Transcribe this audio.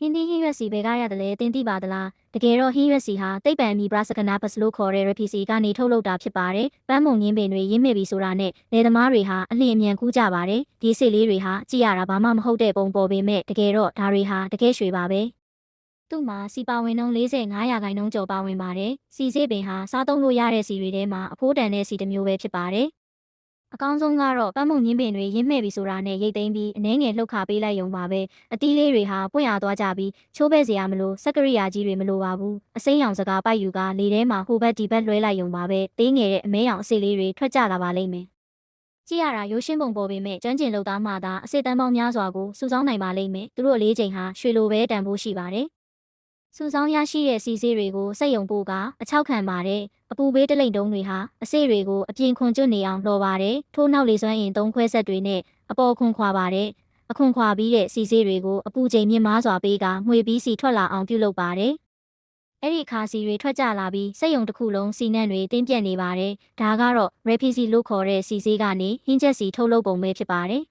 င်းသီးဟင်းရွက်စီဘယ်ကရတယ်လဲတင်းသိပါသလားတကယ်တော့ဟင်းရွက်စီဟာတိတ်ပံအမီဘရာစကနာဘတ်လို့ခေါ်တဲ့ RPC ကနေထုတ်လုပ်တာဖြစ်ပါတယ်ပန်းမုံငင်းပင်တွေရင်းမြစ်ပြီးဆိုတာနဲ့လယ်သမားတွေဟာအလျင်အမြန်ကူးကြပါတယ်ဒီစစ်လေးတွေဟာကြည့်ရတာဘာမှမဟုတ်တဲ့ပုံပေါ်ပေမဲ့တကယ်တော့ဒါတွေဟာတကယ်ရွှေပါပဲသူ့မှာစီပါဝင်နှုန်း45ရာခိုင်နှုန်းကျော်ပါဝင်ပါတယ်စီစေးပင်ဟာစားသုံးလို့ရတဲ့စီတွေထဲမှာအဖိုးတန်တဲ့စီတစ်မျိုးပဲဖြစ်ပါတယ်အကောင်းဆုံးကတော့ပန်းမုံညင်းပင်တွေရင်းမဲ့ပြီးဆိုတာနဲ့ရိတ်သိမ်းပြီးအနှဲငယ်လှုပ်ခါပေးလိုက်ရုံပါပဲအသီးလေးတွေဟာပွင့်အားသွားကြပြီးချိုးပဲ့စရာမလိုစက်ကရိယာကြီးတွေမလိုပါဘူးအစိမ်းရောင်စကားပိုက်ယူကလေထဲမှာဟိုဘက်ဒီဘက်လွှဲလိုက်ရုံပါပဲသေးငယ်တဲ့အမဲရောင်အစိလေးတွေထွက်ကြလာပါလိမ့်မယ်ကြည့်ရတာရိုးရှင်းပုံပေါ်ပေမဲ့ကျွမ်းကျင်လုပ်သားမှသာအစိတ်တန်းပေါင်းများစွာကိုစုဆောင်းနိုင်ပါလိမ့်မယ်သူတို့လေးချိန်ဟာရွှေလိုပဲတန်ဖိုးရှိပါတယ်စုဆောင်းရရှိတဲ့စီစေးတွေကိုစက်ယုံပို့ကအချောက်ခံပါတယ်အပူပေးတလိမ့်တုံးတွေဟာအစေးတွေကိုအပြင်ခွန်ကျွတ်နေအောင်လှော်ပါတယ်ထိုးနောက်လေစွမ်းအင်သုံးခွဲဆက်တွေနဲ့အပေါ်ခွန်ခွာပါတယ်အခွန်ခွာပြီးတဲ့စီစေးတွေကိုအပူချိန်မြင့်မားစွာပေးကမှွေပြီးစီထွက်လာအောင်ပြုလုပ်ပါတယ်အဲ့ဒီအခါစီတွေထွက်ကြလာပြီးစက်ယုံတစ်ခုလုံးစီနံ့တွေတင်းပြက်နေပါတယ်ဒါကတော့ RPC လို့ခေါ်တဲ့စီစေးကနေဟင်းချက်စီထုတ်လုပ်ပုံပဲဖြစ်ပါတယ်